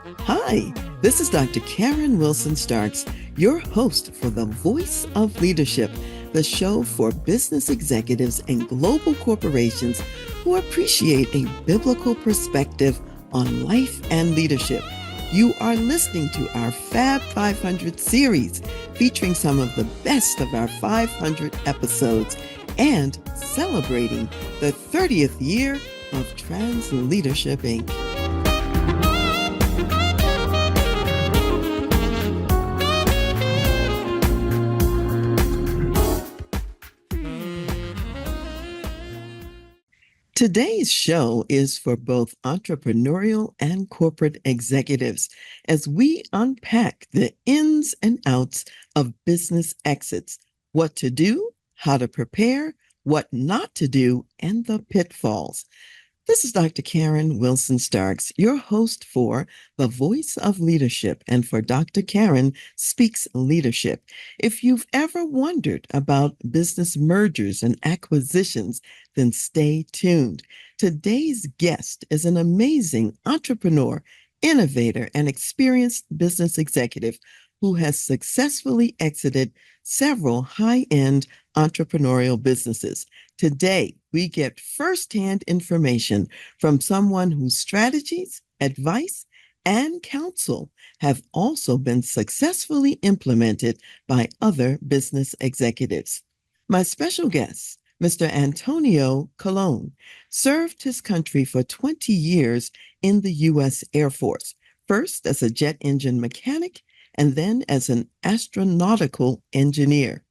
Hi, this is Dr. Karen Wilson Starks, your host for The Voice of Leadership, the show for business executives and global corporations who appreciate a biblical perspective on life and leadership. You are listening to our Fab 500 series featuring some of the best of our 500 episodes and celebrating the 30th year of Trans Leadership Inc. Today's show is for both entrepreneurial and corporate executives as we unpack the ins and outs of business exits, what to do, how to prepare, what not to do, and the pitfalls. This is Dr. Karen Wilson Starks, your host for The Voice of Leadership and for Dr. Karen Speaks Leadership. If you've ever wondered about business mergers and acquisitions, then stay tuned. Today's guest is an amazing entrepreneur, innovator, and experienced business executive who has successfully exited several high-end entrepreneurial businesses. Today, we get firsthand information from someone whose strategies, advice, and counsel have also been successfully implemented by other business executives. My special guest, Mr. Antonio Colon, served his country for 20 years in the U.S. Air Force, first as a jet engine mechanic and then as an astronautical engineer.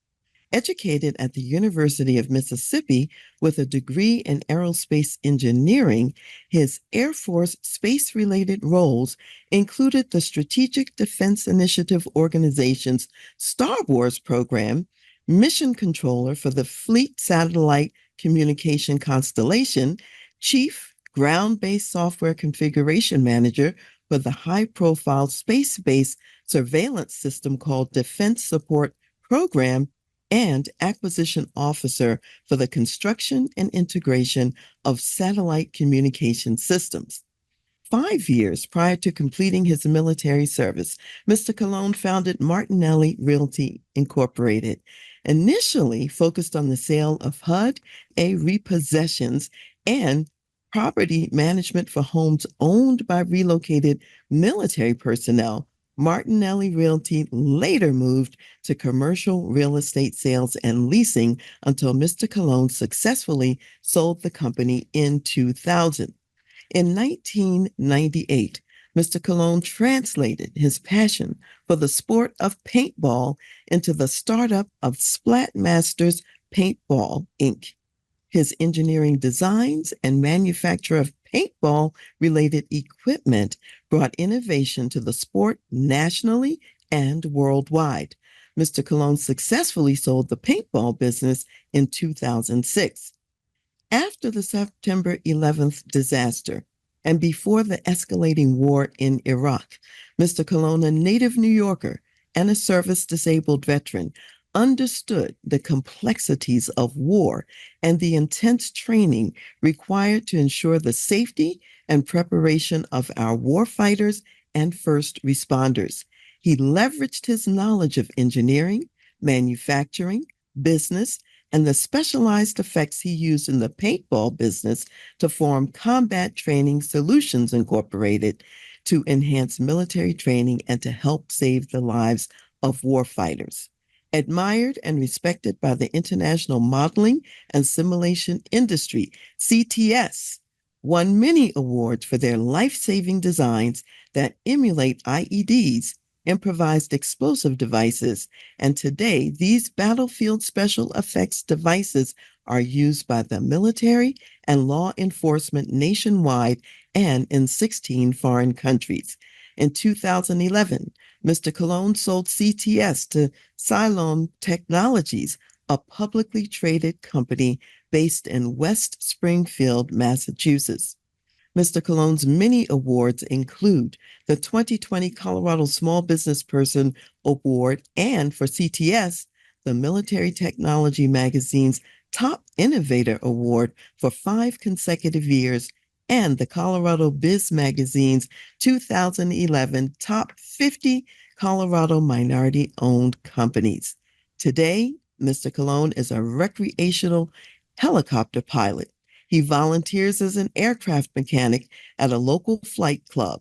Educated at the University of Mississippi with a degree in aerospace engineering, his Air Force space-related roles included the Strategic Defense Initiative Organization's Star Wars program, mission controller for the Fleet Satellite Communication Constellation, chief ground-based software configuration manager for the high-profile space-based surveillance system called Defense Support Program, and acquisition officer for the construction and integration of satellite communication systems. 5 years prior to completing his military service, Mr. Colon founded Martinelli Realty Incorporated, initially focused on the sale of HUD-A repossessions and property management for homes owned by relocated military personnel. Martinelli Realty later moved to commercial real estate sales and leasing until Mr. Colon successfully sold the company in 2000. In 1998, Mr. Colon translated his passion for the sport of paintball into the startup of Splat Masters Paintball, Inc. His engineering designs and manufacture of paintball-related equipment brought innovation to the sport nationally and worldwide. Mr. Colon successfully sold the paintball business in 2006. After the September 11th disaster and before the escalating war in Iraq, Mr. Colon, a native New Yorker and a service-disabled veteran, understood the complexities of war and the intense training required to ensure the safety and preparation of our warfighters and first responders. He leveraged his knowledge of engineering, manufacturing, business, and the specialized effects he used in the paintball business to form Combat Training Solutions Incorporated to enhance military training and to help save the lives of warfighters. Admired and respected by the international modeling and simulation industry, CTS won many awards for their life-saving designs that emulate IEDs, improvised explosive devices, and today these battlefield special effects devices are used by the military and law enforcement nationwide and in 16 foreign countries. In 2011, Mr. Colon sold CTS to Siloam Technologies, a publicly traded company based in West Springfield, Massachusetts. Mr. Colon's many awards include the 2020 Colorado Small Businessperson Award and, for CTS, the Military Technology Magazine's Top Innovator Award for 5 consecutive years and the Colorado Biz Magazine's 2011 Top 50 Colorado Minority Owned Companies. Today, Mr. Colon is a recreational helicopter pilot. He volunteers as an aircraft mechanic at a local flight club.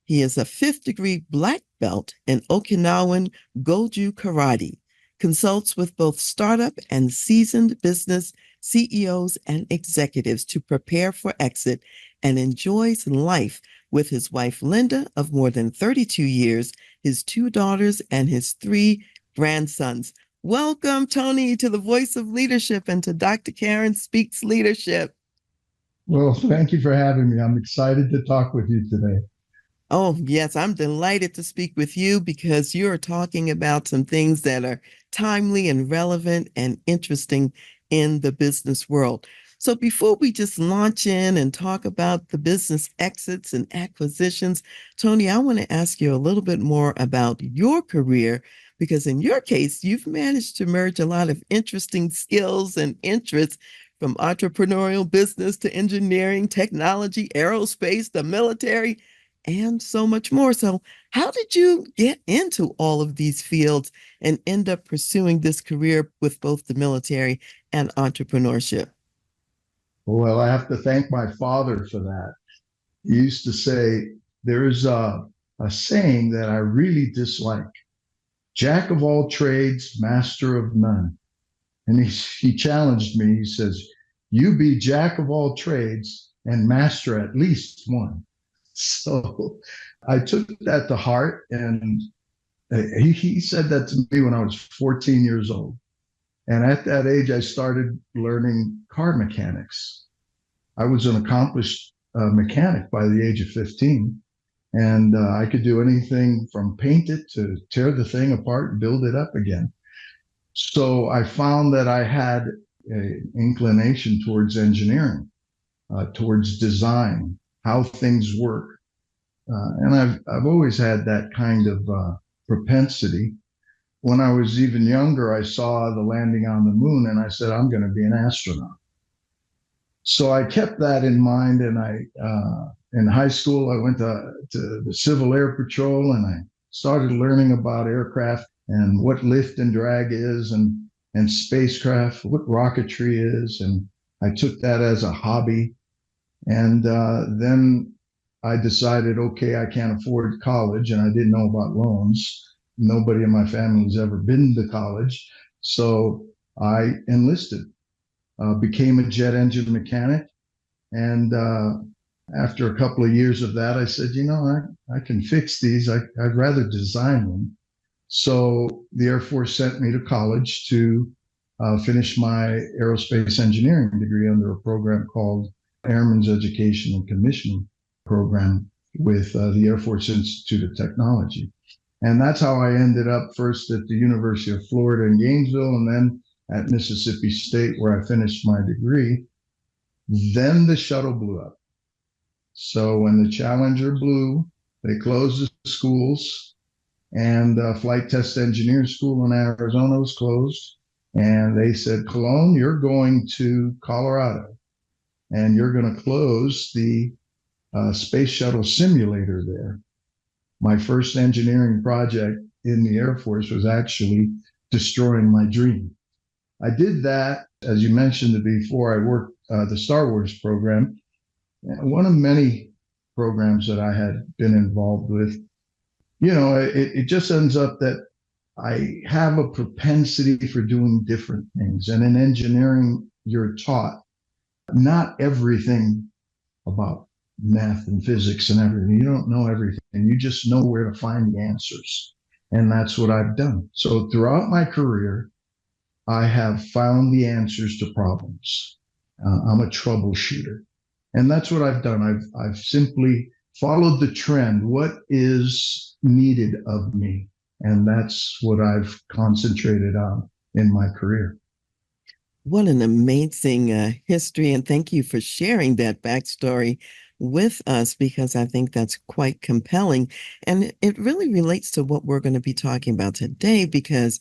He is a fifth-degree black belt in Okinawan Goju Karate, consults with both startup and seasoned business CEOs and executives to prepare for exit, and enjoys life with his wife Linda of more than 32 years, his two daughters, and his three grandsons. Welcome, Tony, to the Voice of Leadership and to Dr. Karen Speaks Leadership. Well, thank you for having me. I'm excited to talk with you today. Oh, yes, I'm delighted to speak with you because you're talking about some things that are timely and relevant and interesting in the business world. So before we just launch in and talk about the business exits and acquisitions, Tony, I want to ask you a little bit more about your career because in your case, you've managed to merge a lot of interesting skills and interests from entrepreneurial business to engineering, technology, aerospace, the military, and so much more. So, how did you get into all of these fields and end up pursuing this career with both the military and entrepreneurship? Well, I have to thank my father for that. He used to say, there's a saying that I really dislike: Jack of all trades, master of none. And he challenged me. He says, you be Jack of all trades and master at least one. So I took that to heart. And he said that to me when I was 14 years old. And at that age, I started learning car mechanics. I was an accomplished mechanic by the age of 15. And I could do anything from paint it to tear the thing apart and build it up again. So I found that I had an inclination towards engineering, towards design, how things work. And I've always had that kind of propensity. When I was even younger, I saw the landing on the moon and I said, I'm going to be an astronaut. So I kept that in mind. And in high school, I went to the Civil Air Patrol and I started learning about aircraft and what lift and drag is and spacecraft, what rocketry is. And I took that as a hobby. And then I decided, okay, I can't afford college and I didn't know about loans. Nobody in my family has ever been to college. So I enlisted, became a jet engine mechanic. And after a couple of years of that, I said, I can fix these. I'd rather design them. So the Air Force sent me to college to finish my aerospace engineering degree under a program called Airman's Education and Commissioning Program with the Air Force Institute of Technology. And that's how I ended up first at the University of Florida in Gainesville and then at Mississippi State, where I finished my degree. Then the shuttle blew up. So when the Challenger blew, they closed the schools, and Flight Test Engineering School in Arizona was closed. And they said, Colon, you're going to Colorado, and you're going to close the space shuttle simulator there. My first engineering project in the Air Force was actually destroying my dream. I did that, as you mentioned before. I worked the Star Wars program, one of many programs that I had been involved with. It just ends up that I have a propensity for doing different things. And in engineering, you're taught not everything about math and physics and everything. You don't know everything. You just know where to find the answers. And that's what I've done. So throughout my career, I have found the answers to problems. I'm a troubleshooter. And that's what I've done. I've simply followed the trend. What is needed of me? And that's what I've concentrated on in my career. What an amazing history. And thank you for sharing that backstory with us because I think that's quite compelling. And it really relates to what we're going to be talking about today because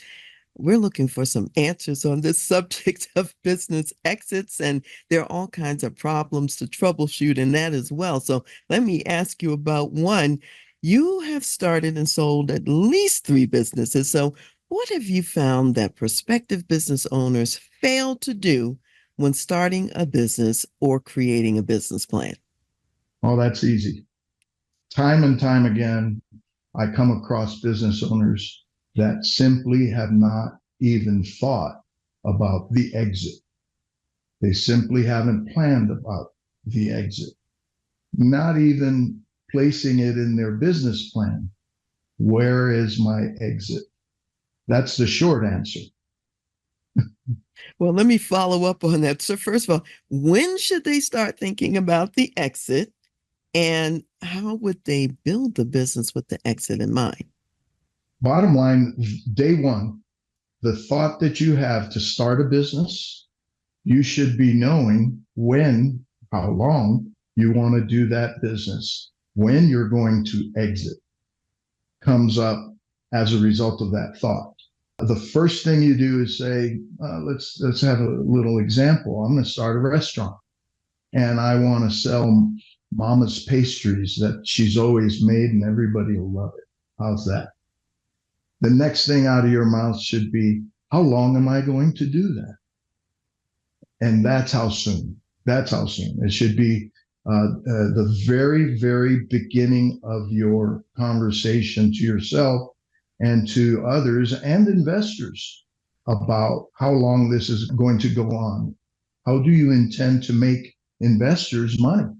We're looking for some answers on this subject of business exits, and there are all kinds of problems to troubleshoot in that as well. So let me ask you about one. You have started and sold at least three businesses. So what have you found that prospective business owners fail to do when starting a business or creating a business plan? Oh, that's easy. Time and time again, I come across business owners that simply have not even thought about the exit. They simply haven't planned about the exit, not even placing it in their business plan. Where is my exit? That's the short answer. Well, let me follow up on that. So, first of all, when should they start thinking about the exit? And how would they build the business with the exit in mind? Bottom line, day one, the thought that you have to start a business, you should be knowing when, how long you want to do that business, when you're going to exit comes up as a result of that thought. The first thing you do is say, let's have a little example. I'm going to start a restaurant and I want to sell mama's pastries that she's always made and everybody will love it. How's that? The next thing out of your mouth should be, how long am I going to do that? And that's how soon. That's how soon. It should be the very, very beginning of your conversation to yourself and to others and investors about how long this is going to go on. How do you intend to make investors money?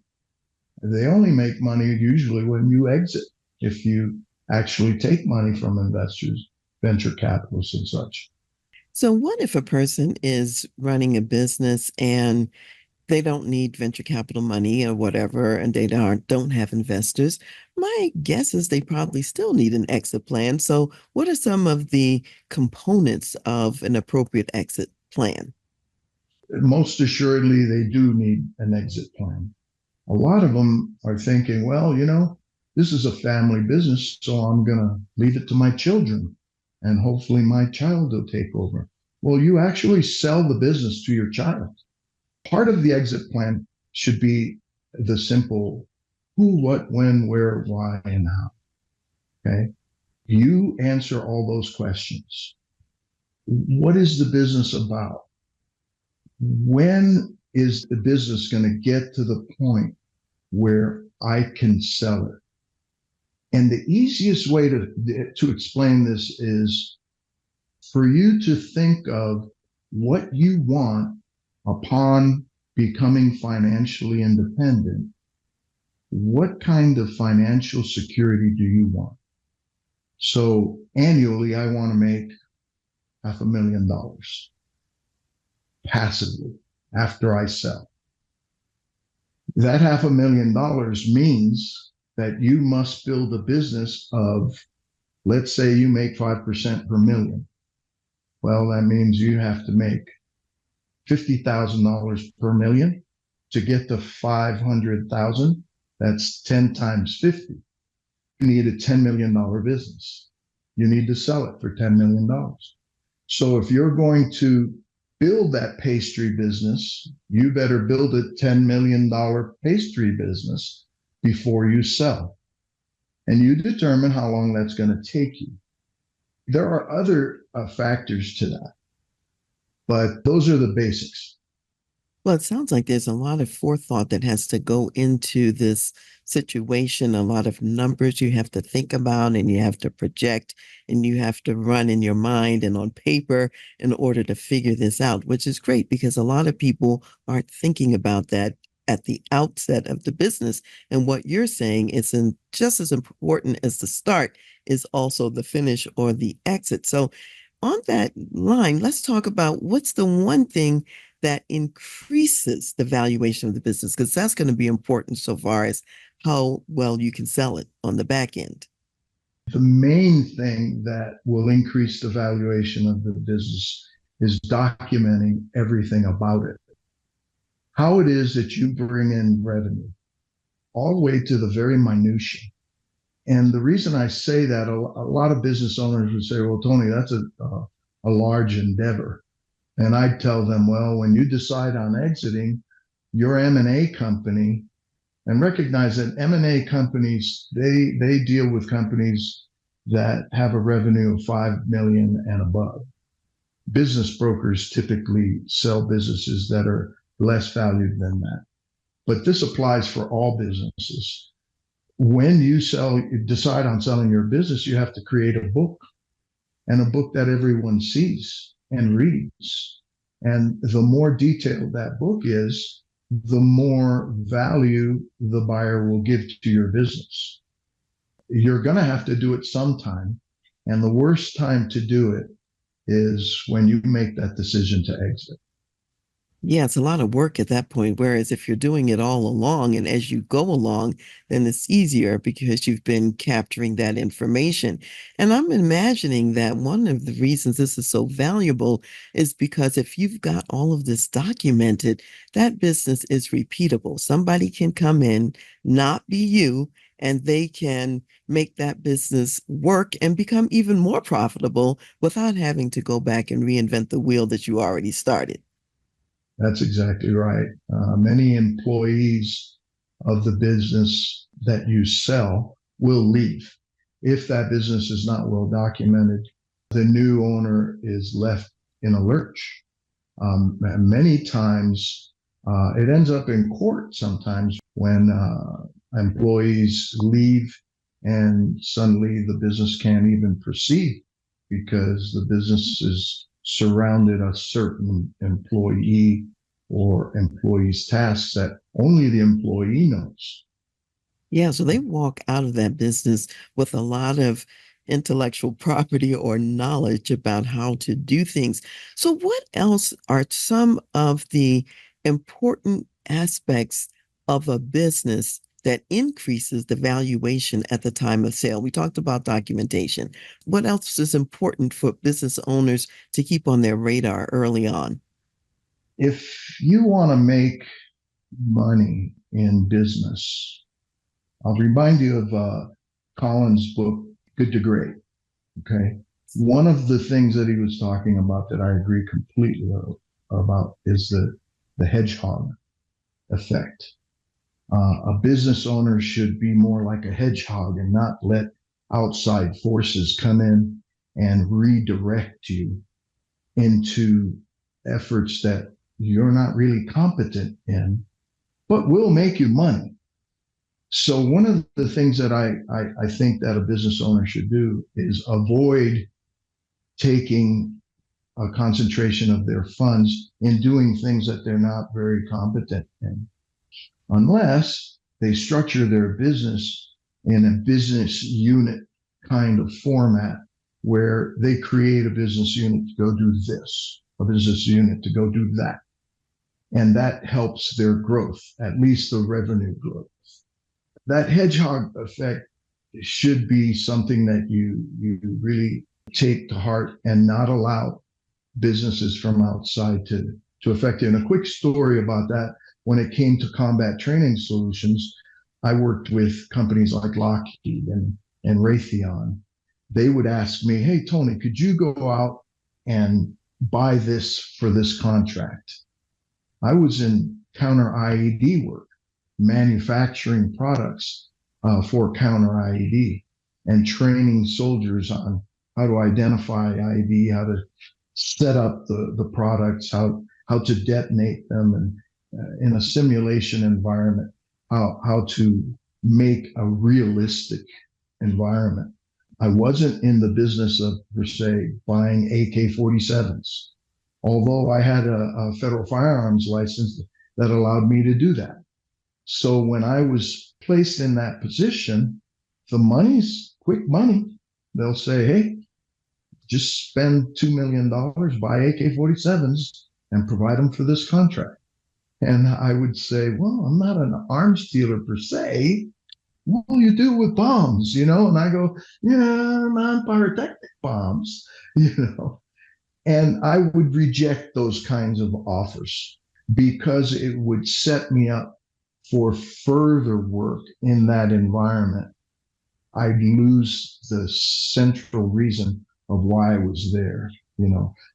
They only make money usually when you exit, if you actually take money from investors, venture capitalists, and such. So, what if a person is running a business and they don't need venture capital money or whatever, and they don't have investors? My guess is they probably still need an exit plan. So, what are some of the components of an appropriate exit plan? Most assuredly, they do need an exit plan. A lot of them are thinking, well, this is a family business, so I'm going to leave it to my children and hopefully my child will take over. Well, you actually sell the business to your child. Part of the exit plan should be the simple who, what, when, where, why, and how. Okay. You answer all those questions. What is the business about? When is the business going to get to the point where I can sell it? And the easiest way to explain this is for you to think of what you want upon becoming financially independent. What kind of financial security do you want? So annually, I want to make $500,000 passively after I sell. That $500,000 means that you must build a business of, let's say you make 5% per million. Well, that means you have to make $50,000 per million to get to 500,000. That's 10 times 50. You need a $10 million business. You need to sell it for $10 million. So if you're going to build that pastry business, you better build a $10 million pastry business before you sell. And you determine how long that's going to take you. There are other factors to that, but those are the basics. Well, it sounds like there's a lot of forethought that has to go into this situation, a lot of numbers you have to think about and you have to project and you have to run in your mind and on paper in order to figure this out, which is great because a lot of people aren't thinking about that at the outset of the business. And what you're saying is just as important as the start is also the finish or the exit. So on that line, let's talk about what's the one thing that increases the valuation of the business, because that's going to be important so far as how well you can sell it on the back end. The main thing that will increase the valuation of the business is documenting everything about it. How it is that you bring in revenue, all the way to the very minutia. And the reason I say that, a lot of business owners would say, well, Tony, that's a a large endeavor. And I'd tell them, well, when you decide on exiting your M&A company, and recognize that M&A companies, they deal with companies that have a revenue of 5 million and above. Business brokers typically sell businesses that are less valued than that. But this applies for all businesses. When you decide on selling your business, you have to create a book, and a book that everyone sees and reads. And the more detailed that book is, the more value the buyer will give to your business. You're going to have to do it sometime. And the worst time to do it is when you make that decision to exit. Yeah, it's a lot of work at that point. Whereas if you're doing it all along and as you go along, then it's easier because you've been capturing that information. And I'm imagining that one of the reasons this is so valuable is because if you've got all of this documented, that business is repeatable. Somebody can come in, not be you, and they can make that business work and become even more profitable without having to go back and reinvent the wheel that you already started. That's exactly right. Many employees of the business that you sell will leave. If that business is not well documented, the new owner is left in a lurch. Many times, it ends up in court sometimes when employees leave and suddenly the business can't even proceed because the business is surrounded a certain employee or employee's tasks that only the employee knows. Yeah, so they walk out of that business with a lot of intellectual property or knowledge about how to do things. So, what else are some of the important aspects of a business that increases the valuation at the time of sale? We talked about documentation. What else is important for business owners to keep on their radar early on? If you want to make money in business, I'll remind you of Collins' book, Good to Great. Okay. One of the things that he was talking about that I agree completely about is the hedgehog effect. A business owner should be more like a hedgehog and not let outside forces come in and redirect you into efforts that you're not really competent in, but will make you money. So one of the things that I think that a business owner should do is avoid taking a concentration of their funds in doing things that they're not very competent in, unless they structure their business in a business unit kind of format where they create a business unit to go do this, a business unit to go do that. And that helps their growth, at least the revenue growth. That hedgehog effect should be something that you really take to heart and not allow businesses from outside to affect you. And a quick story about that, when it came to combat training solutions, I worked with companies like Lockheed and Raytheon. They would ask me, hey, Tony, could you go out and buy this for this contract? I was in counter IED work, manufacturing products for counter IED and training soldiers on how to identify IED, how to set up the products, how to detonate them, and in a simulation environment, how to make a realistic environment. I wasn't in the business of, per se, buying AK-47s, although I had a federal firearms license that allowed me to do that. So when I was placed in that position, the money's quick money. They'll say, hey, just spend $2 million, buy AK-47s, and provide them for this contract. And I would say, well, I'm not an arms dealer per se. What will you do with bombs? And I go, yeah, non-pyrotechnic bombs, And I would reject those kinds of offers because it would set me up for further work in that environment. I'd lose the central reason of why I was there.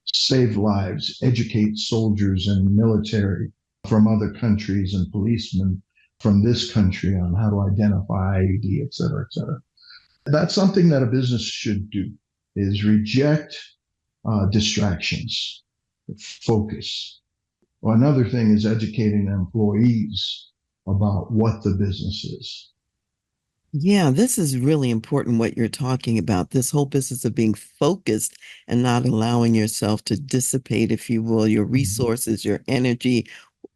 save lives, educate soldiers and military from other countries and policemen from this country on how to identify IED, et cetera, et cetera. That's something that a business should do, is reject distractions, focus. Well, another thing is educating employees about what the business is. Yeah, this is really important what you're talking about. This whole business of being focused and not allowing yourself to dissipate, if you will, your resources, your energy,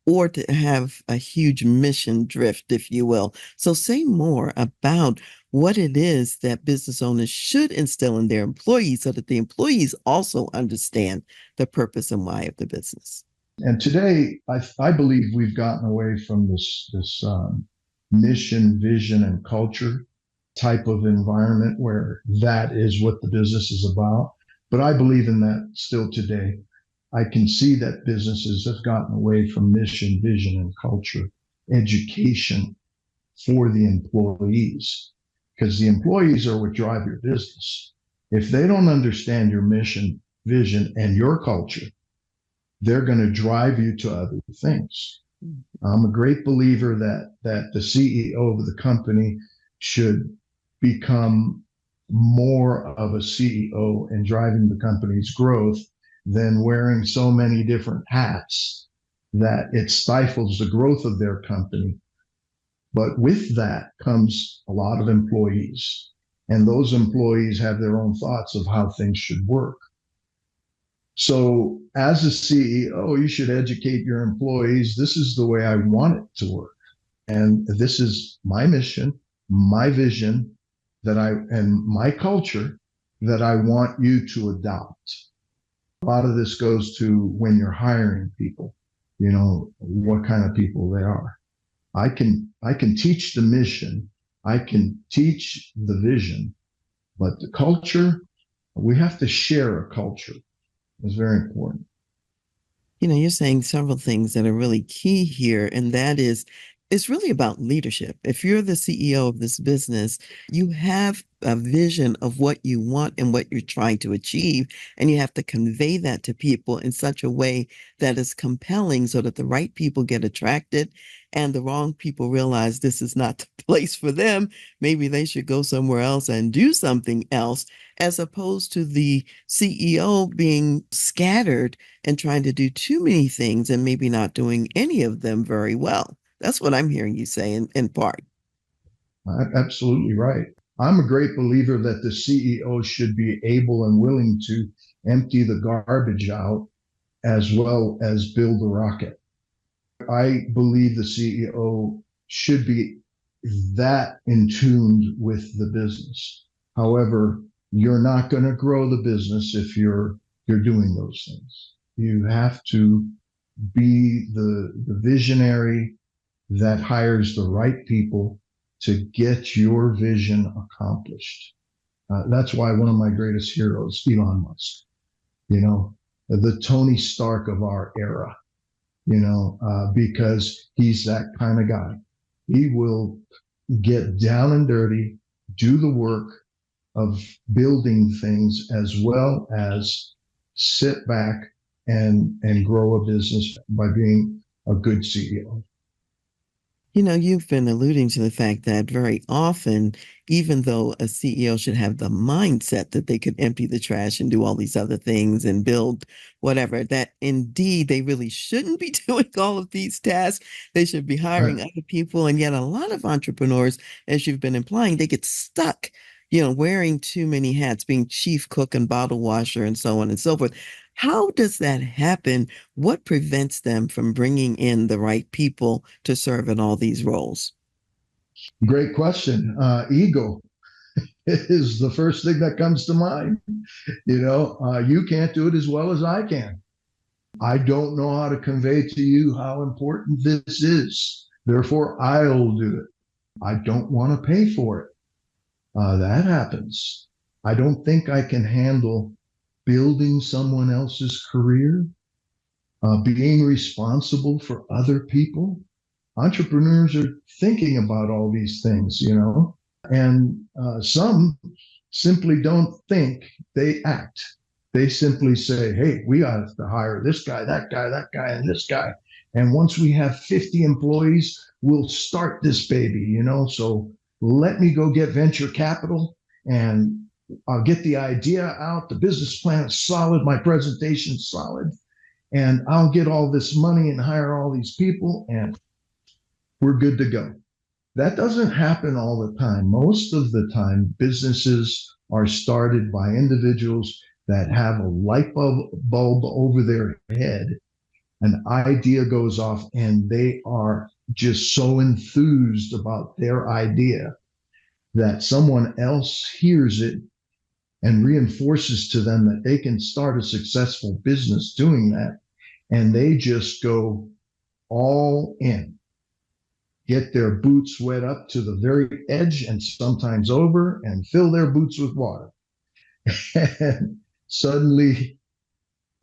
or to have a huge mission drift, if you will. So, say more about what it is that business owners should instill in their employees so that the employees also understand the purpose and why of the business. And today, I believe we've gotten away from this mission, vision, and culture type of environment where that is what the business is about. But I believe in that still today. I can see that businesses have gotten away from mission, vision, and culture, education for the employees, because the employees are what drive your business. If they don't understand your mission, vision, and your culture, they're going to drive you to other things. I'm a great believer that the CEO of the company should become more of a CEO in driving the company's growth than wearing so many different hats that it stifles the growth of their company. But with that comes a lot of employees, and those employees have their own thoughts of how things should work. So as a CEO, you should educate your employees. This is the way I want it to work. And this is my mission, my vision and my culture that I want you to adopt. A lot of this goes to when you're hiring people, what kind of people they are. I can teach the mission. I can teach the vision, but the culture, we have to share a culture. It's very important. You're saying several things that are really key here, and that is it's really about leadership. If you're the CEO of this business, you have a vision of what you want and what you're trying to achieve, and you have to convey that to people in such a way that is compelling so that the right people get attracted and the wrong people realize this is not the place for them. Maybe they should go somewhere else and do something else, as opposed to the CEO being scattered and trying to do too many things and maybe not doing any of them very well. That's what I'm hearing you say in part. Absolutely right. I'm a great believer that the CEO should be able and willing to empty the garbage out as well as build a rocket. I believe the CEO should be that in tune with the business. However, you're not going to grow the business if you're doing those things. You have to be the visionary that hires the right people to get your vision accomplished. That's why one of my greatest heroes, Elon Musk, the Tony Stark of our era, because he's that kind of guy. He will get down and dirty, do the work of building things as well as sit back and grow a business by being a good CEO. You've been alluding to the fact that very often, even though a CEO should have the mindset that they could empty the trash and do all these other things and build whatever, that indeed they really shouldn't be doing all of these tasks. They should be hiring Right. other people. And yet, a lot of entrepreneurs, as you've been implying, they get stuck, wearing too many hats, being chief cook and bottle washer and so on and so forth. How does that happen? What prevents them from bringing in the right people to serve in all these roles? Great question. Ego is the first thing that comes to mind. You can't do it as well as I can. I don't know how to convey to you how important this is. Therefore, I'll do it. I don't want to pay for it. That happens. I don't think I can handle building someone else's career, being responsible for other people. Entrepreneurs are thinking about all these things, and some simply don't think, they act. They simply say, hey, we got to hire this guy, that guy, and this guy. And once we have 50 employees, we'll start this baby, So let me go get venture capital and I'll get the idea out. The business plan is solid. My presentation's solid. And I'll get all this money and hire all these people and we're good to go. That doesn't happen all the time. Most of the time, businesses are started by individuals that have a light bulb over their head. An idea goes off, and they are just so enthused about their idea that someone else hears it and reinforces to them that they can start a successful business doing that. And they just go all in, get their boots wet up to the very edge and sometimes over, and fill their boots with water. And suddenly,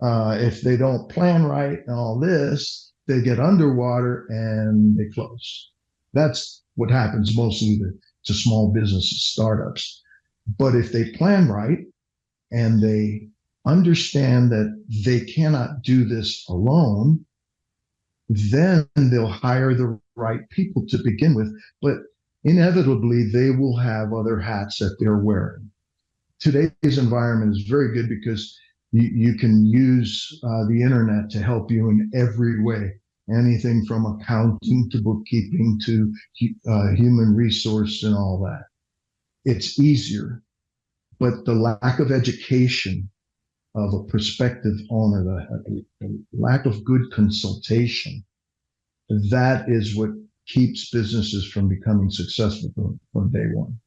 if they don't plan right and all this, they get underwater and they close. That's what happens mostly to small businesses, startups. But if they plan right and they understand that they cannot do this alone, then they'll hire the right people to begin with. But inevitably, they will have other hats that they're wearing. Today's environment is very good because you can use the internet to help you in every way. Anything from accounting to bookkeeping to human resource and all that. It's easier, but the lack of education of a prospective owner, the lack of good consultation, that is what keeps businesses from becoming successful from day one.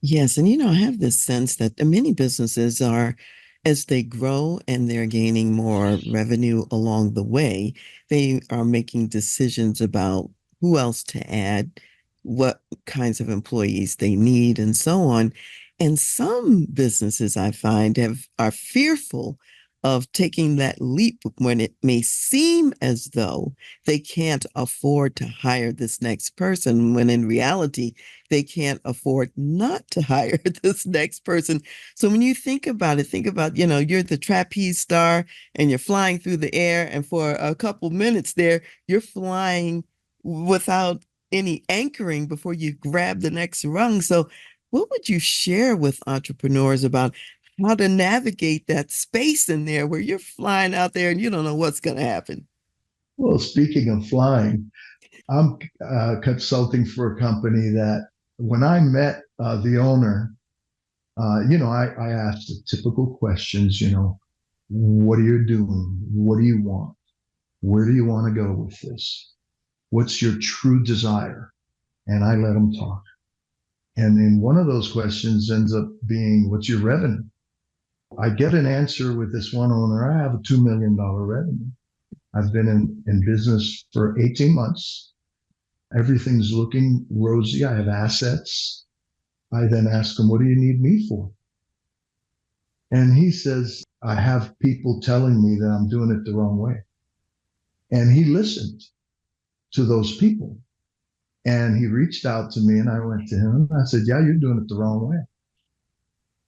Yes, and I have this sense that many businesses are, as they grow and they're gaining more revenue along the way, they are making decisions about who else to add, what kinds of employees they need, and so on. And some businesses I find are fearful of taking that leap when it may seem as though they can't afford to hire this next person, when in reality, they can't afford not to hire this next person. So when you think about it, think about, you're the trapeze star and you're flying through the air, and for a couple minutes there, you're flying without any anchoring before you grab the next rung. So what would you share with entrepreneurs about how to navigate that space in there where you're flying out there and you don't know what's going to happen? Well, speaking of flying, I'm consulting for a company that when I met the owner, I asked the typical questions, what are you doing? What do you want? Where do you want to go with this? What's your true desire? And I let them talk. And then one of those questions ends up being, what's your revenue? I get an answer with this one owner. I have a $2 million revenue. I've been in business for 18 months. Everything's looking rosy. I have assets. I then ask him, what do you need me for? And he says, I have people telling me that I'm doing it the wrong way. And he listened to those people. And he reached out to me and I went to him and I said, yeah, you're doing it the wrong way.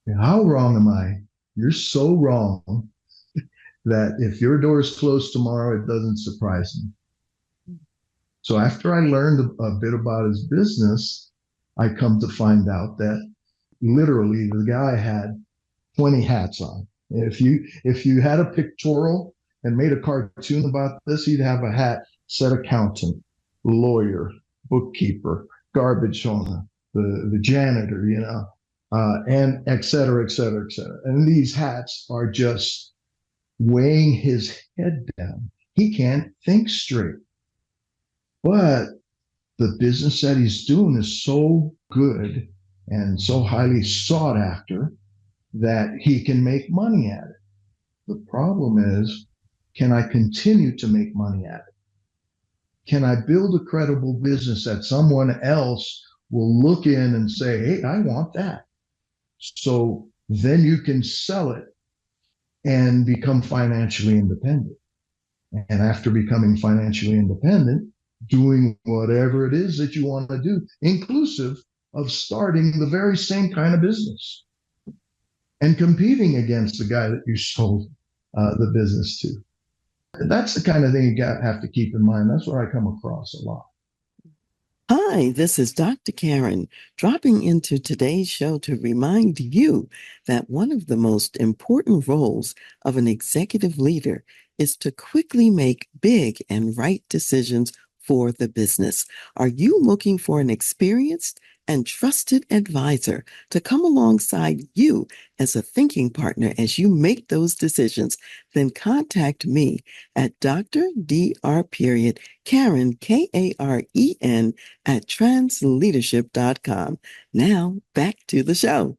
And how wrong am I? You're so wrong that if your door is closed tomorrow, it doesn't surprise me. So after I learned a bit about his business, I come to find out that literally the guy had 20 hats on. If you had a pictorial and made a cartoon about this, he'd have a hat, said accountant, lawyer, bookkeeper, garbage owner, the janitor, and et cetera, et cetera, et cetera. And these hats are just weighing his head down. He can't think straight. But the business that he's doing is so good and so highly sought after that he can make money at it. The problem is, can I continue to make money at it? Can I build a credible business that someone else will look in and say, hey, I want that? So then you can sell it and become financially independent. And after becoming financially independent, doing whatever it is that you want to do, inclusive of starting the very same kind of business. and competing against the guy that you sold the business to. That's the kind of thing you have to keep in mind. That's what I come across a lot. Hi, this is Dr. Karen, dropping into today's show to remind you that one of the most important roles of an executive leader is to quickly make big and right decisions for the business. Are you looking for an experienced and trusted advisor to come alongside you as a thinking partner as you make those decisions? Then contact me at Dr. Dr. Karen, Karen, at transleadership.com. Now, back to the show.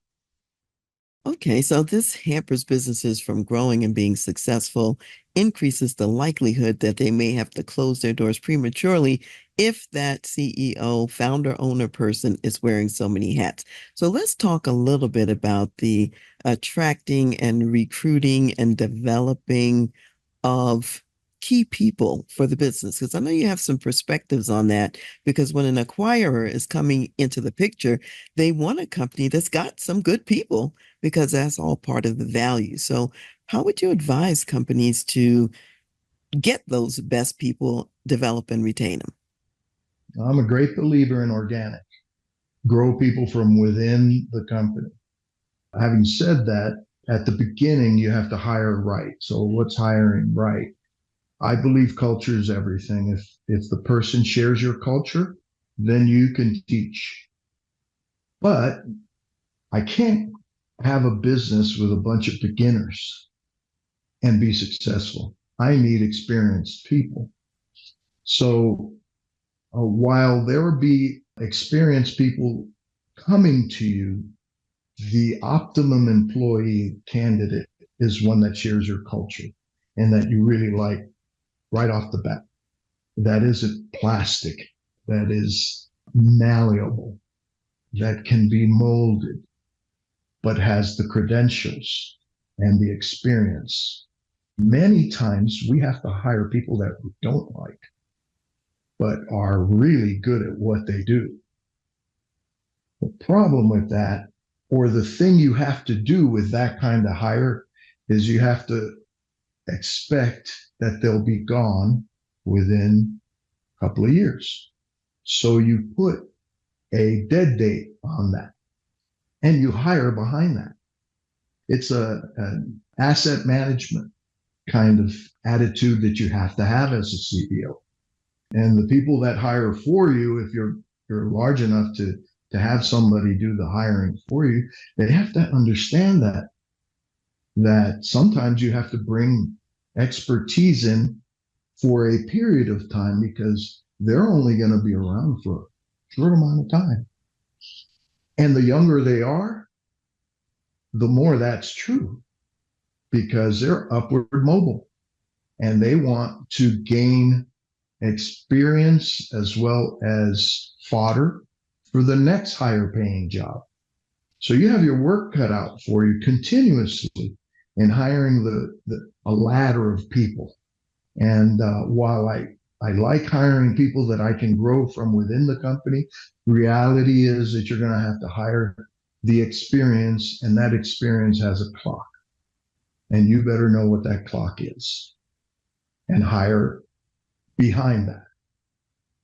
Okay, so this hampers businesses from growing and being successful, increases the likelihood that they may have to close their doors prematurely if that CEO, founder, owner person is wearing so many hats. So let's talk a little bit about the attracting and recruiting and developing of key people for the business, because I know you have some perspectives on that. Because when an acquirer is coming into the picture, they want a company that's got some good people, because that's all part of the value. So how would you advise companies to get those best people, develop and retain them? I'm a great believer in organic, grow people from within the company. Having said that, at the beginning, you have to hire right. So, what's hiring right? I believe culture is everything. If the person shares your culture, then you can teach. But I can't have a business with a bunch of beginners and be successful. I need experienced people. So while there will be experienced people coming to you, the optimum employee candidate is one that shares your culture and that you really like right off the bat. That isn't plastic, that is malleable, that can be molded, but has the credentials and the experience. Many times we have to hire people that we don't like, but are really good at what they do. The problem with that, or the thing you have to do with that kind of hire, is you have to expect that they'll be gone within a couple of years. So you put a dead date on that and you hire behind that. It's an asset management kind of attitude that you have to have as a CEO. And the people that hire for you, if you're large enough to have somebody do the hiring for you, they have to understand that sometimes you have to bring expertise in for a period of time because they're only going to be around for a short amount of time. And the younger they are, the more that's true because they're upward mobile and they want to gain experience as well as fodder for the next higher paying job. So you have your work cut out for you continuously in hiring a ladder of people. And while I like hiring people that I can grow from within the company, reality is that you're going to have to hire the experience, and that experience has a clock. And you better know what that clock is and hire behind that.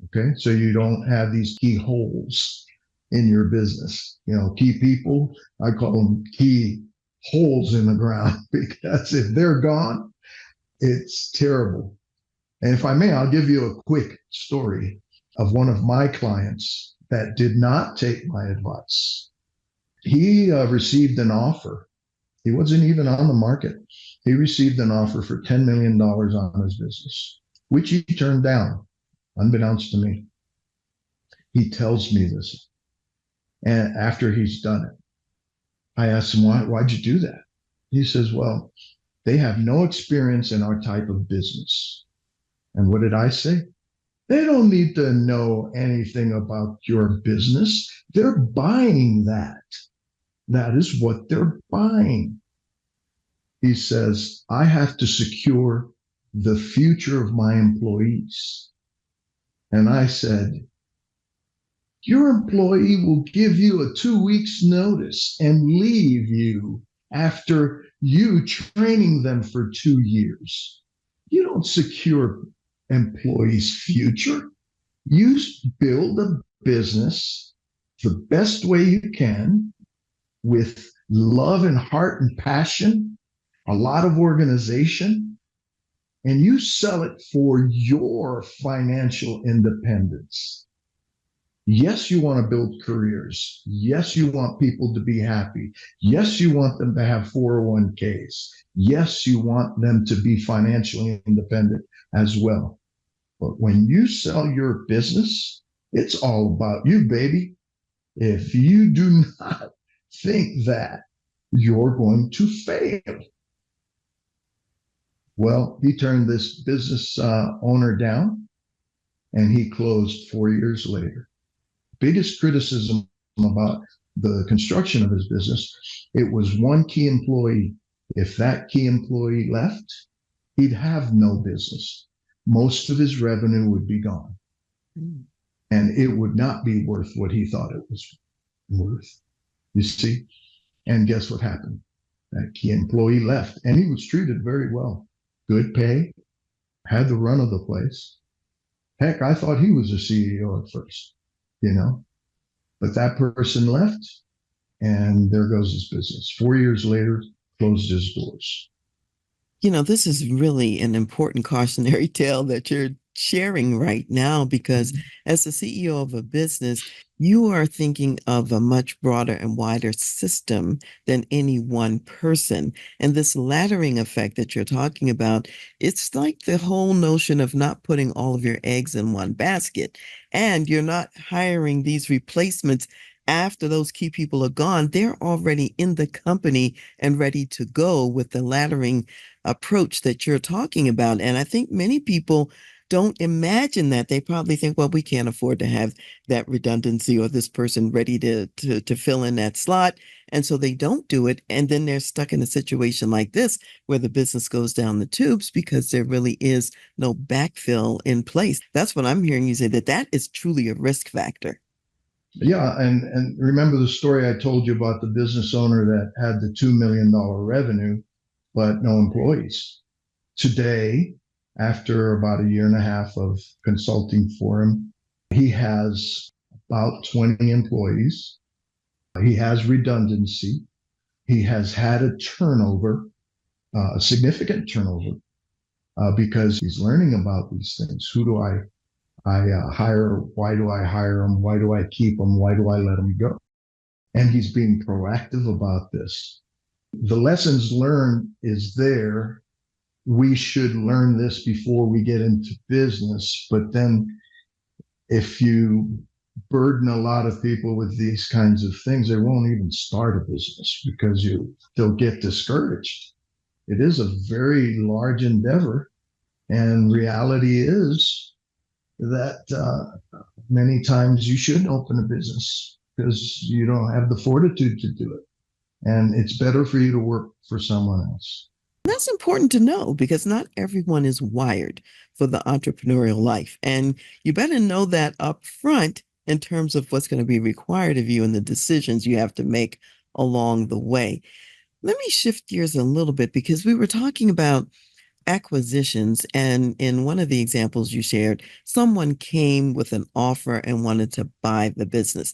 Okay, so you don't have these key holes in your business. You know, key people, I call them key holes in the ground because if they're gone, it's terrible. And if I may, I'll give you a quick story of one of my clients that did not take my advice. He received an offer. He wasn't even on the market. He received an offer for $10 million on his business, which he turned down, unbeknownst to me. He tells me this. And after he's done it, I asked him, why'd you do that? He says, well, they have no experience in our type of business. And what did I say? They don't need to know anything about your business. They're buying that. That is what they're buying. He says, I have to secure the future of my employees. And I said, your employee will give you a 2 weeks notice and leave you after you training them for 2 years. You don't secure employees' future. You build a business the best way you can with love and heart and passion, a lot of organization, and you sell it for your financial independence. Yes, you want to build careers. Yes, you want people to be happy. Yes, you want them to have 401ks. Yes, you want them to be financially independent as well. But when you sell your business, it's all about you, baby. If you do not think that, you're going to fail. Well, he turned this business owner down and he closed 4 years later. Biggest criticism about the construction of his business, it was one key employee. If that key employee left, he'd have no business. Most of his revenue would be gone. Mm. And it would not be worth what he thought it was worth. You see? And guess what happened? That key employee left and he was treated very well. Good pay, had the run of the place. Heck, I thought he was a CEO at first, but that person left and there goes his business. 4 years later, closed his doors. This is really an important cautionary tale that you're sharing right now, because as the CEO of a business, you are thinking of a much broader and wider system than any one person. And this laddering effect that you're talking about, it's like the whole notion of not putting all of your eggs in one basket. And you're not hiring these replacements after those key people are gone. They're already in the company and ready to go with the laddering approach that you're talking about. And I think many people don't imagine that. They probably think, well, we can't afford to have that redundancy or this person ready to fill in that slot. And so they don't do it. And then they're stuck in a situation like this where the business goes down the tubes because there really is no backfill in place. That's what I'm hearing you say, that is truly a risk factor. Yeah, and remember the story I told you about the business owner that had the $2 million revenue, but no employees. Today, after about a year and a half of consulting for him, he has about 20 employees. He has redundancy. He has had a turnover, a significant turnover, because he's learning about these things. Who do I hire? Why do I hire them? Why do I keep them? Why do I let them go? And he's being proactive about this. The lessons learned is there. We should learn this before we get into business. But then if you burden a lot of people with these kinds of things, they won't even start a business because they'll get discouraged. It is a very large endeavor. And reality is that many times you shouldn't open a business because you don't have the fortitude to do it. And it's better for you to work for someone else. That's important to know because not everyone is wired for the entrepreneurial life. And you better know that up front in terms of what's going to be required of you and the decisions you have to make along the way. Let me shift gears a little bit because we were talking about acquisitions. And in one of the examples you shared, someone came with an offer and wanted to buy the business.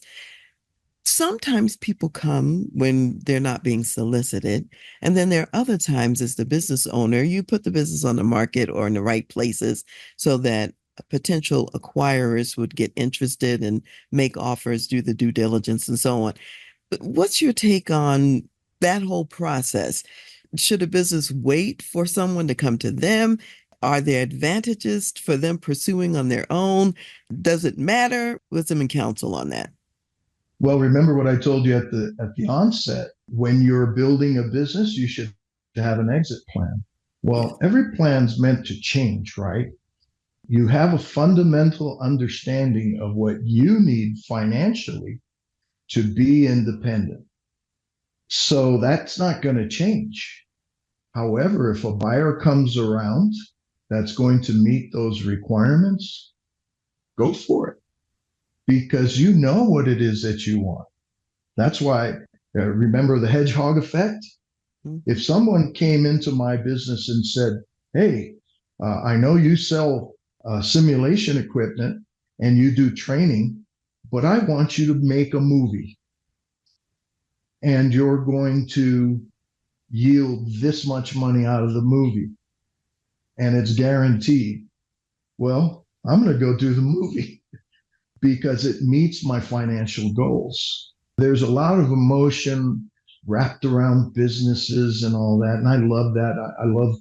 Sometimes people come when they're not being solicited. And then there are other times as the business owner, you put the business on the market or in the right places so that potential acquirers would get interested and make offers, do the due diligence and so on. But what's your take on that whole process? Should a business wait for someone to come to them? Are there advantages for them pursuing on their own? Does it matter? Wisdom and counsel on that. Well, remember what I told you at the onset. When you're building a business, you should have an exit plan. Well, every plan's meant to change, right? You have a fundamental understanding of what you need financially to be independent. So that's not going to change. However, if a buyer comes around that's going to meet those requirements, go for it. Because you know what it is that you want. That's why, remember the hedgehog effect? Mhm. If someone came into my business and said, hey, I know you sell simulation equipment and you do training, but I want you to make a movie and you're going to yield this much money out of the movie and it's guaranteed. Well, I'm going to go do the movie because it meets my financial goals. There's a lot of emotion wrapped around businesses and all that. And I love that. I love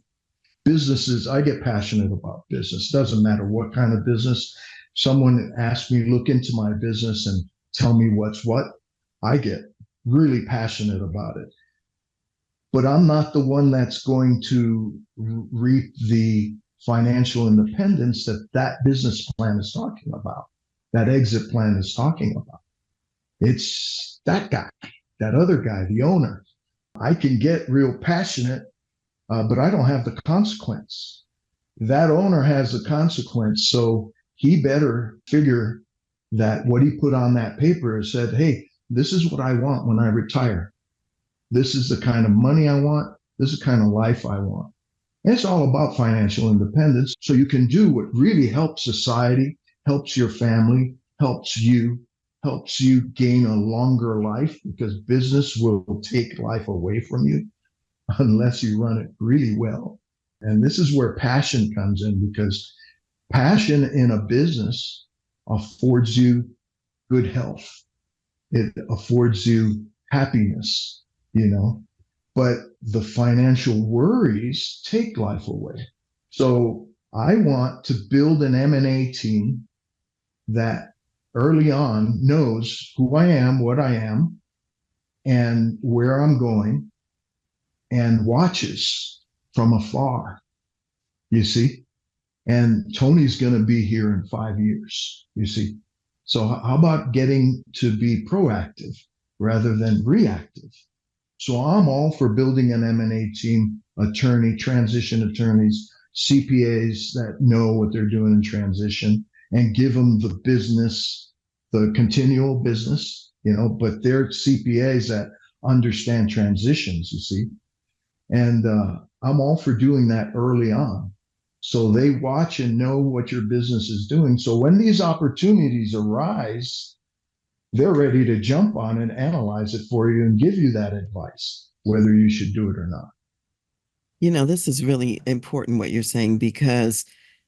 businesses. I get passionate about business. Doesn't matter what kind of business. Someone asks me, look into my business and tell me what's what. I get really passionate about it. But I'm not the one that's going to reap the financial independence that that business plan is talking about, that exit plan is talking about. It's that guy, that other guy, the owner. I can get real passionate, but I don't have the consequence. That owner has the consequence. So he better figure that what he put on that paper said, hey, this is what I want when I retire. This is the kind of money I want. This is the kind of life I want. And it's all about financial independence. So you can do what really helps society, helps your family, helps you gain a longer life because business will take life away from you unless you run it really well. And this is where passion comes in because passion in a business affords you good health. It affords you happiness, you know, but the financial worries take life away. So I want to build an M&A team that early on knows who I am, what I am, and where I'm going, and watches from afar, you see. And Tony's going to be here in 5 years, you see. So how about getting to be proactive rather than reactive? So I'm all for building an M&A team, transition attorneys, CPAs that know what they're doing in transition and give them the business, the continual business, you know, but they're CPAs that understand transitions, you see. And I'm all for doing that early on. So they watch and know what your business is doing. So when these opportunities arise, they're ready to jump on and analyze it for you and give you that advice, whether you should do it or not. This is really important what you're saying because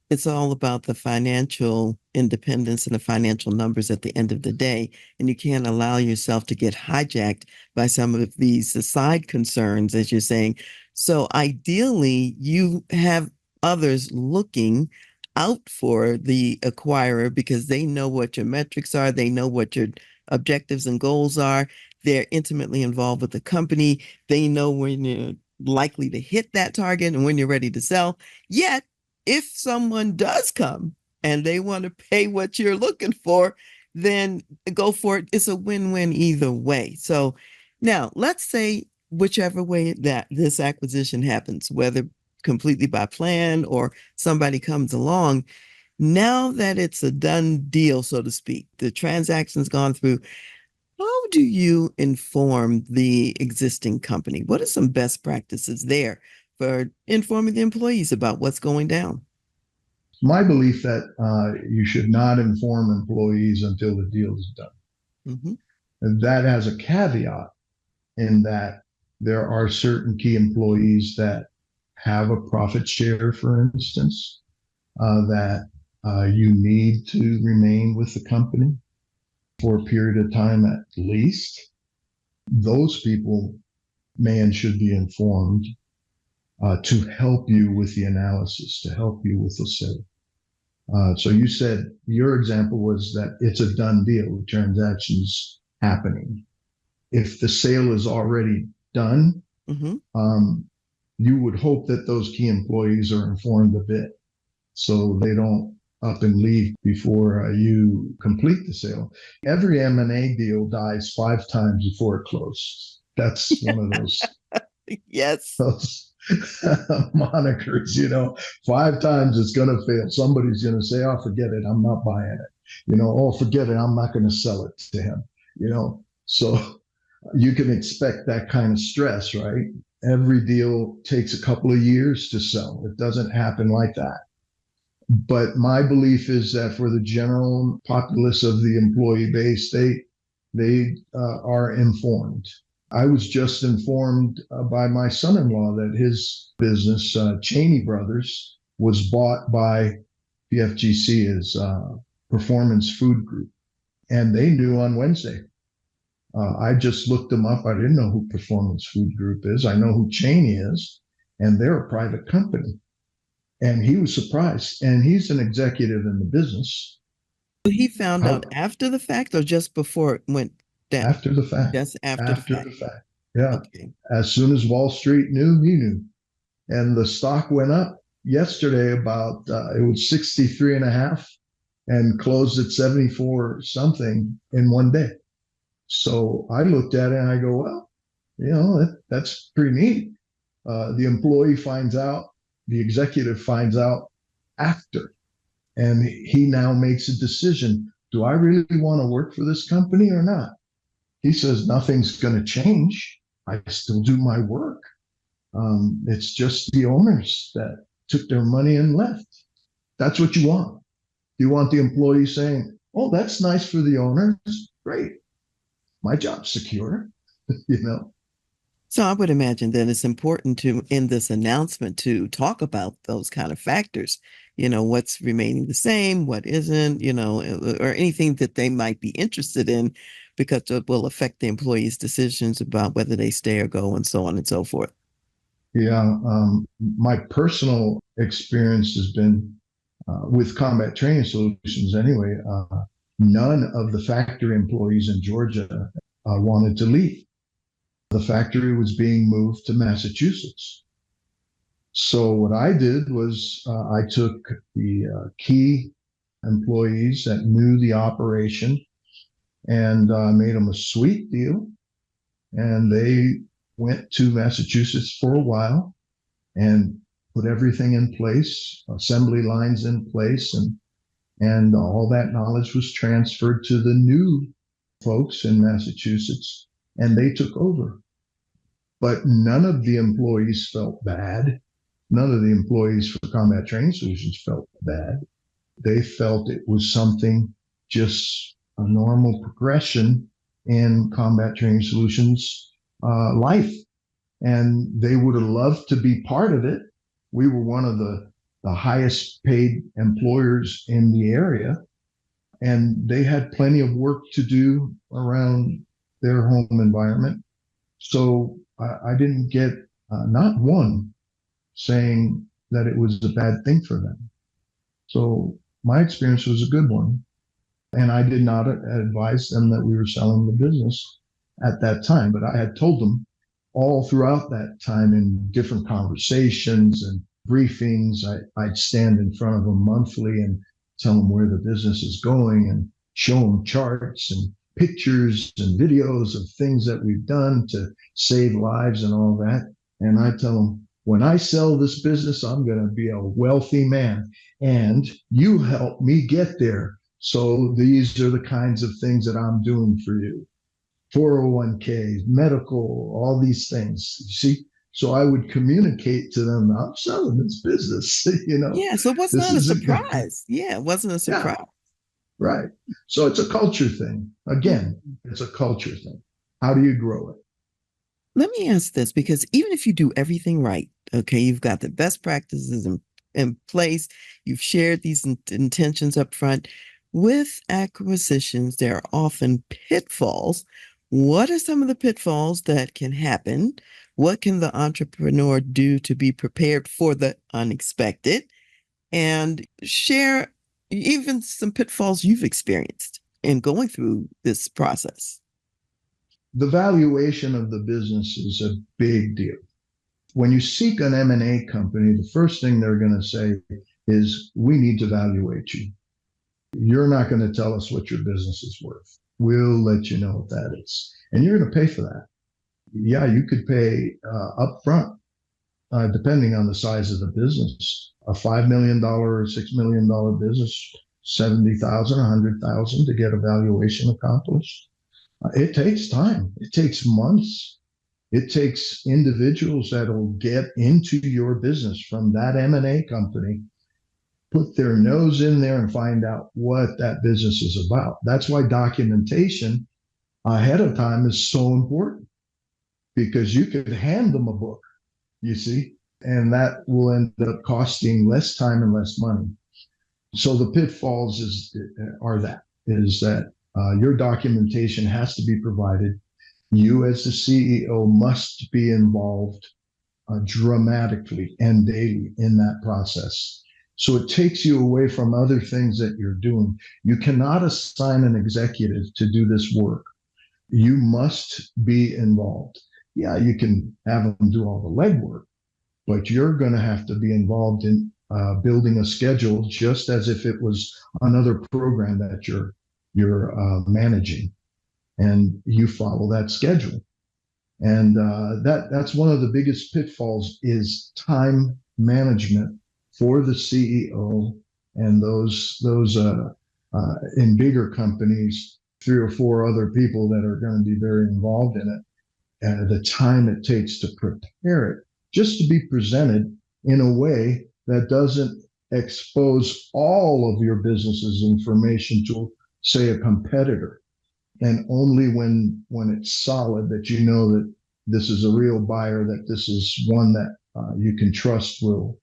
it's all about the financial independence and the financial numbers at the end of the day. And you can't allow yourself to get hijacked by some of these side concerns, as you're saying. So ideally, you have others looking out for the acquirer because they know what your metrics are, they know what your objectives and goals are. They're intimately involved with the company. They know when you're likely to hit that target and when you're ready to sell. Yet, if someone does come and they want to pay what you're looking for, then go for it. It's a win-win either way. So now let's say whichever way that this acquisition happens, whether completely by plan or somebody comes along, now that it's a done deal, so to speak, the transaction's gone through, how do you inform the existing company? What are some best practices there for informing the employees about what's going down? My belief that you should not inform employees until the deal is done. Mhm. And that has a caveat in that there are certain key employees that have a profit share, for instance, that you need to remain with the company for a period of time at least. Those people may and should be informed to help you with the analysis, to help you with the sale. So you said your example was that it's a done deal, the transaction's happening. If the sale is already done, Mm-hmm. you would hope that those key employees are informed a bit so they don't up and leave before you complete the sale. Every M&A deal dies 5 times before it closes. That's one of Yes. those monikers, 5 times it's going to fail. Somebody's going to say, oh, forget it. I'm not buying it. Oh, forget it. I'm not going to sell it to him, so You can expect that kind of stress, right? Every deal takes a couple of years to sell. It doesn't happen like that. But my belief is that for the general populace of the employee base, they are informed. I was just informed by my son-in-law that his business, Cheney Brothers, was bought by PFGC as Performance Food Group, and they knew on Wednesday. I just looked them up. I didn't know who Performance Food Group is. I know who Cheney is, and they're a private company. And he was surprised. And he's an executive in the business. He found out How, after the fact or just before it went down? after the fact. Just after the After fact. the fact. Yeah. Okay. As soon as Wall Street knew, he knew. And the stock went up yesterday about, it was 63 and a half and closed at 74 something in one day. So I looked at it and I go, well, that's pretty neat. The employee finds out, the executive finds out after, and he now makes a decision. Do I really want to work for this company or not? He says, nothing's going to change. I still do my work. It's just the owners that took their money and left. That's what you want. You want the employee saying, oh, that's nice for the owners. Great. My job's secure, you know. So I would imagine that it's important to, in this announcement, to talk about those kind of factors, what's remaining the same, what isn't, or anything that they might be interested in, because it will affect the employees' decisions about whether they stay or go and so on and so forth. Yeah, my personal experience has been with Combat Training Solutions anyway. None of the factory employees in Georgia wanted to leave. The factory was being moved to Massachusetts. So what I did was I took the key employees that knew the operation and made them a sweet deal. And they went to Massachusetts for a while and put everything in place, assembly lines in place, and all that knowledge was transferred to the new folks in Massachusetts, and they took over. But none of the employees felt bad. None of the employees for Combat Training Solutions felt bad. They felt it was something, just a normal progression in Combat Training Solutions life. And they would have loved to be part of it. We were one of the highest paid employers in the area, and they had plenty of work to do around their home environment. So I didn't get not one saying that it was a bad thing for them. So my experience was a good one. And I did not advise them that we were selling the business at that time, but I had told them all throughout that time in different conversations and briefings. I'd stand in front of them monthly and tell them where the business is going and show them charts and pictures and videos of things that we've done to save lives and all that. And I tell them, when I sell this business, I'm going to be a wealthy man, and you help me get there. So these are the kinds of things that I'm doing for you. 401k, medical, all these things. You see? So I would communicate to them, I'm selling this business, Yeah, so it was this not a isn't gonna, surprise. Yeah, it wasn't a surprise. yeah, right. So it's a culture thing. Again, it's a culture thing. How do you grow it? Let me ask this, because even if you do everything right, okay, you've got the best practices in place, you've shared these intentions up front. With acquisitions, there are often pitfalls. What are some of the pitfalls that can happen? What can the entrepreneur do to be prepared for the unexpected? And share even some pitfalls you've experienced in going through this process. The valuation of the business is a big deal. When you seek an M&A company, the first thing they're going to say is, we need to evaluate you. You're not going to tell us what your business is worth. We'll let you know what that is. And you're going to pay for that. Yeah, you could pay up front, depending on the size of the business. A $5 million or $6 million business, $70,000, $100,000 to get a valuation accomplished. It takes time. It takes months. It takes individuals that'll get into your business from that M&A company, put their nose in there and find out what that business is about. That's why documentation ahead of time is so important, because you could hand them a book, you see, and that will end up costing less time and less money. So the pitfalls is that your documentation has to be provided. You as the CEO must be involved dramatically and daily in that process. So it takes you away from other things that you're doing. You cannot assign an executive to do this work. You must be involved. Yeah, you can have them do all the legwork, but you're going to have to be involved in building a schedule, just as if it was another program that you're managing, and you follow that schedule. And that's one of the biggest pitfalls is time management for the CEO and those in bigger companies, 3 or 4 other people that are going to be very involved in it. The time it takes to prepare it, just to be presented in a way that doesn't expose all of your business's information to, say, a competitor. And only when it's solid, that you know that this is a real buyer, that this is one that you can trust will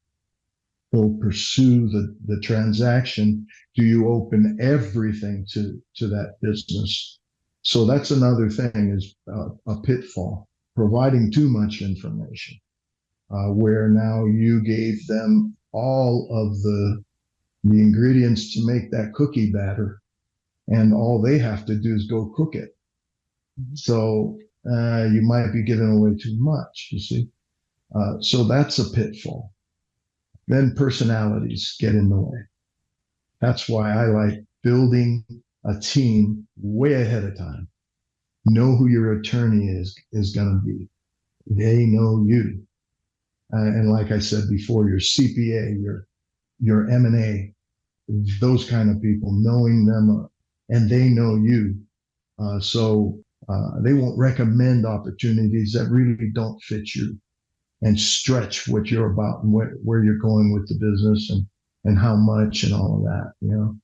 pursue the transaction, do you open everything to that business. So that's another thing, is a pitfall, providing too much information, where now you gave them all of the ingredients to make that cookie batter, and all they have to do is go cook it. So you might be giving away too much, you see. So that's a pitfall. Then personalities get in the way. That's why I like building a team way ahead of time. Know who your attorney is going to be. They know you. And like I said before, your CPA, your M&A, those kind of people, knowing them, and they know you. So they won't recommend opportunities that really don't fit you and stretch what you're about and where you're going with the business and how much and all of that, you know.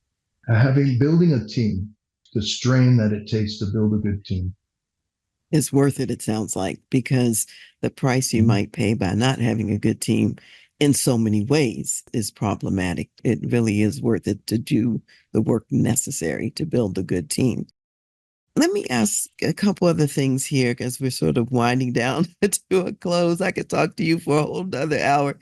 Building a team, the strain that it takes to build a good team. It's worth it sounds like, because the price you might pay by not having a good team in so many ways is problematic. It really is worth it to do the work necessary to build a good team. Let me ask a couple other things here, because we're sort of winding down to a close. I could talk to you for a whole nother hour.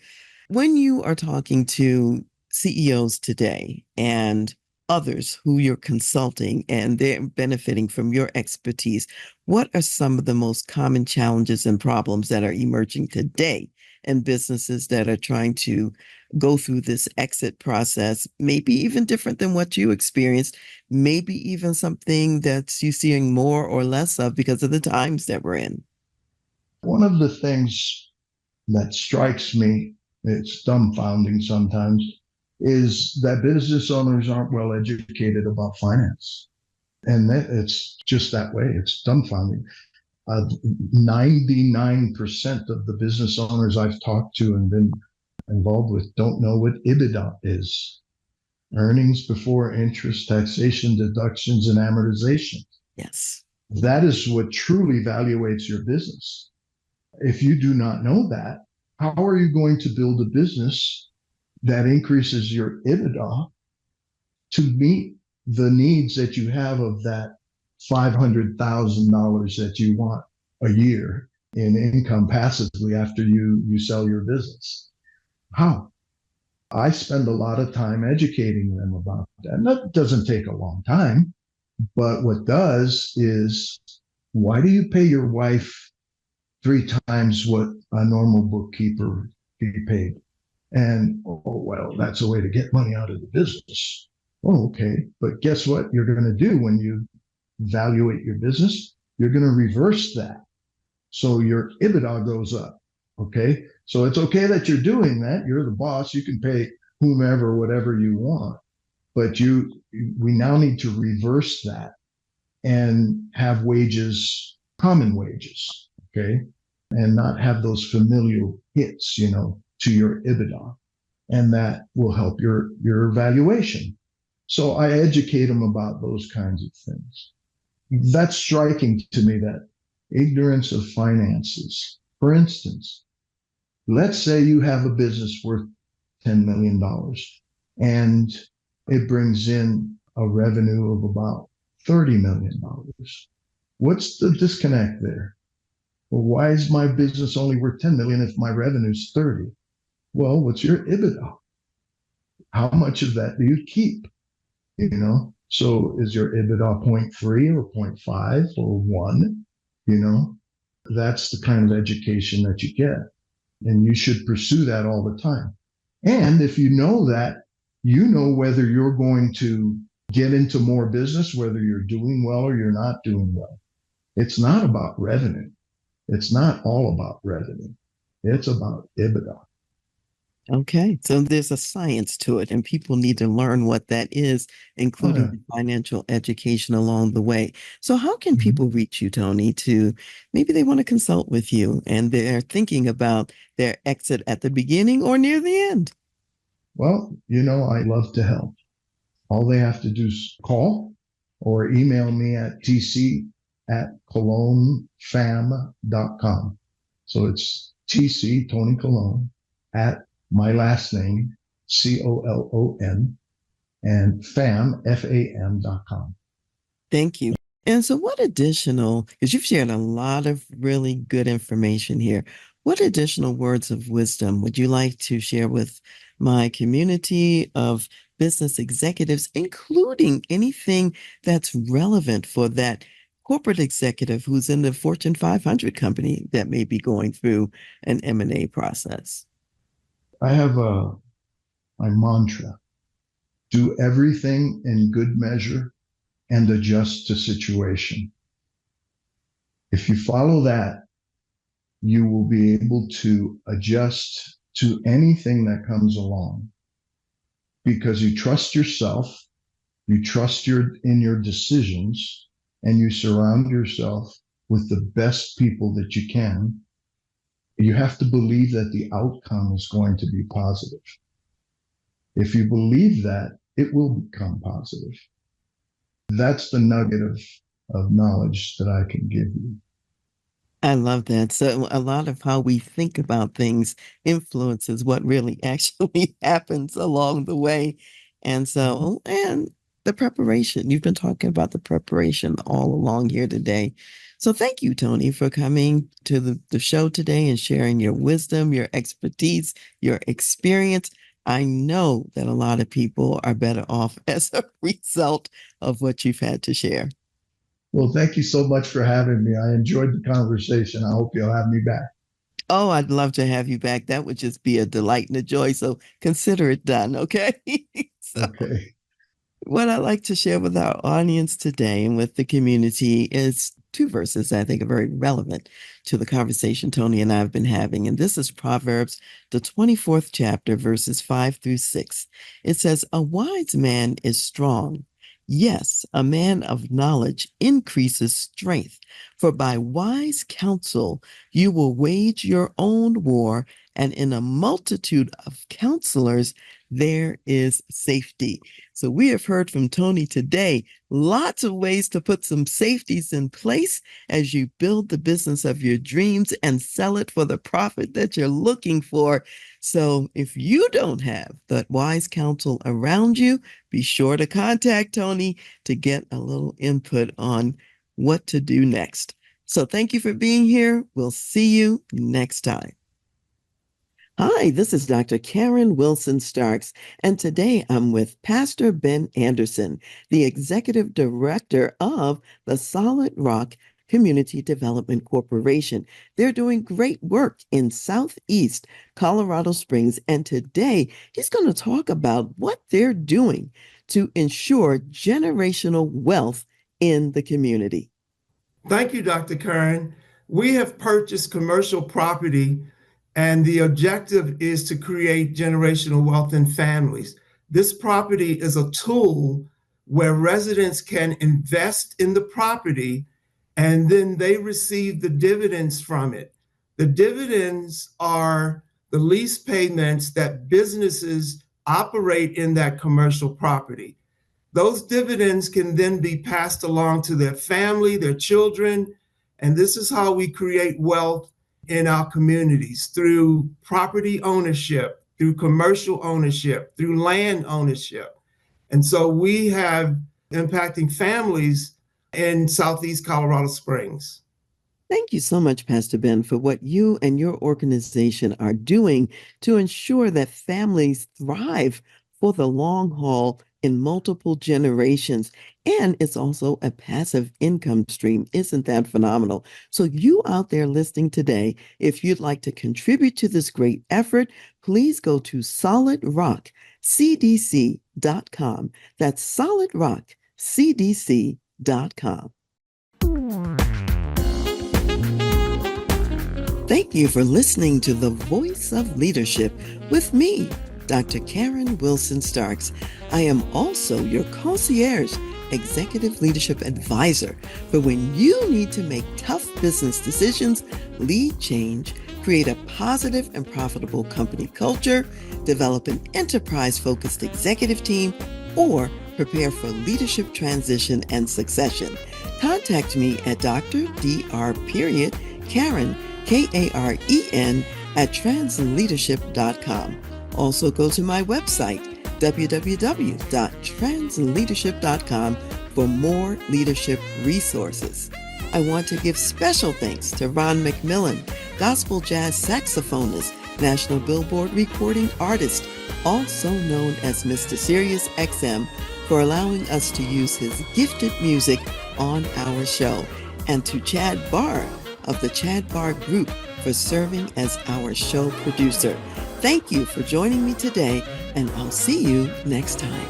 When you are talking to CEOs today and others who you're consulting and they're benefiting from your expertise, what are some of the most common challenges and problems that are emerging today in businesses that are trying to go through this exit process, maybe even different than what you experienced, maybe even something that you're seeing more or less of because of the times that we're in? One of the things that strikes me, it's dumbfounding sometimes, is that business owners aren't well educated about finance. And it's just that way. It's dumbfounding. 99% of the business owners I've talked to and been involved with don't know what EBITDA is. Earnings before interest, taxation, deductions, and amortization. Yes. That is what truly evaluates your business. If you do not know that, how are you going to build a business that increases your EBITDA to meet the needs that you have of that $500,000 that you want a year in income passively after you sell your business? How? I spend a lot of time educating them about that. And that doesn't take a long time, but what does is, why do you pay your wife 3 times what a normal bookkeeper be paid? And, oh, well, that's a way to get money out of the business. Oh, okay. But guess what you're going to do when you evaluate your business? You're going to reverse that. So your EBITDA goes up. Okay. So it's okay that you're doing that. You're the boss. You can pay whomever, whatever you want. But we now need to reverse that and have wages, common wages, okay, and not have those familial hits, to your EBITDA, and that will help your valuation. So I educate them about those kinds of things. That's striking to me, that ignorance of finances. For instance, let's say you have a business worth $10 million and it brings in a revenue of about $30 million. What's the disconnect there? Well, why is my business only worth 10 million if my revenue is 30? Well, what's your EBITDA? How much of that do you keep? So is your EBITDA 0.3 or 0.5 or 1? That's the kind of education that you get. And you should pursue that all the time. And if you know that, you know whether you're going to get into more business, whether you're doing well or you're not doing well. It's not about revenue. It's not all about revenue. It's about EBITDA. Okay, so there's a science to it, and people need to learn what that is, including the financial education along the way. So, how can people reach you, Tony, to maybe they want to consult with you and they're thinking about their exit at the beginning or near the end? Well, I love to help. All they have to do is call or email me at tc@colonfam.com. So it's TC, Tony Colon, at my last name, COLON, and FAM.com. Thank you. And so, what additional, because you've shared a lot of really good information here, what additional words of wisdom would you like to share with my community of business executives, including anything that's relevant for that corporate executive who's in the Fortune 500 company that may be going through an M&A process? I have my mantra: do everything in good measure and adjust to situation. If you follow that, you will be able to adjust to anything that comes along because you trust yourself, you trust in your decisions, and you surround yourself with the best people that you can. You have to believe that the outcome is going to be positive. If you believe that, it will become positive. That's the nugget of knowledge that I can give you. I love that. So a lot of how we think about things influences what really actually happens along the way. And so, and the preparation, you've been talking about the preparation all along here today. So thank you, Tony, for coming to the show today and sharing your wisdom, your expertise, your experience. I know that a lot of people are better off as a result of what you've had to share. Well, thank you so much for having me. I enjoyed the conversation. I hope you'll have me back. Oh, I'd love to have you back. That would just be a delight and a joy. So consider it done. Okay. So Okay. what I'd like to share with our audience today and with the community is two verses I think are very relevant to the conversation Tony and I have been having. And this is Proverbs, the 24th chapter, verses 5-6. It says, "A wise man is strong. Yes, a man of knowledge increases strength. For by wise counsel you will wage your own war, and in a multitude of counselors there is safety." So we have heard from Tony today, lots of ways to put some safeties in place as you build the business of your dreams and sell it for the profit that you're looking for. So if you don't have that wise counsel around you, be sure to contact Tony to get a little input on what to do next. So thank you for being here. We'll see you next time. Hi, this is Dr. Karen Wilson Starks, and today I'm with Pastor Ben Anderson, the Executive Director of the Solid Rock Community Development Corporation. They're doing great work in Southeast Colorado Springs, and today he's going to talk about what they're doing to ensure generational wealth in the community. Thank you, Dr. Karen. We have purchased commercial property, and the objective is to create generational wealth in families. This property is a tool where residents can invest in the property and then they receive the dividends from it. The dividends are the lease payments that businesses operate in that commercial property. Those dividends can then be passed along to their family, their children, and this is how we create wealth in our communities through property ownership, through commercial ownership, through land ownership. And so we have impacting families in Southeast Colorado Springs. Thank you so much, Pastor Ben, for what you and your organization are doing to ensure that families thrive for the long haul in multiple generations. And it's also a passive income stream. Isn't that phenomenal? So you out there listening today, if you'd like to contribute to this great effort, please go to solidrockcdc.com. That's solidrockcdc.com. Thank you for listening to The Voice of Leadership with me, Dr. Karen Wilson Starks. I am also your concierge executive leadership advisor for when you need to make tough business decisions, lead change, create a positive and profitable company culture, develop an enterprise-focused executive team, or prepare for leadership transition and succession. Contact me at Dr. Karen, at transleadership.com. Also go to my website, www.transleadership.com, for more leadership resources. I want to give special thanks to Ron McMillan, gospel jazz saxophonist, National Billboard recording artist, also known as Mr. Sirius XM, for allowing us to use his gifted music on our show, and to Chad Barr of the Chad Barr Group for serving as our show producer. Thank you for joining me today, and I'll see you next time.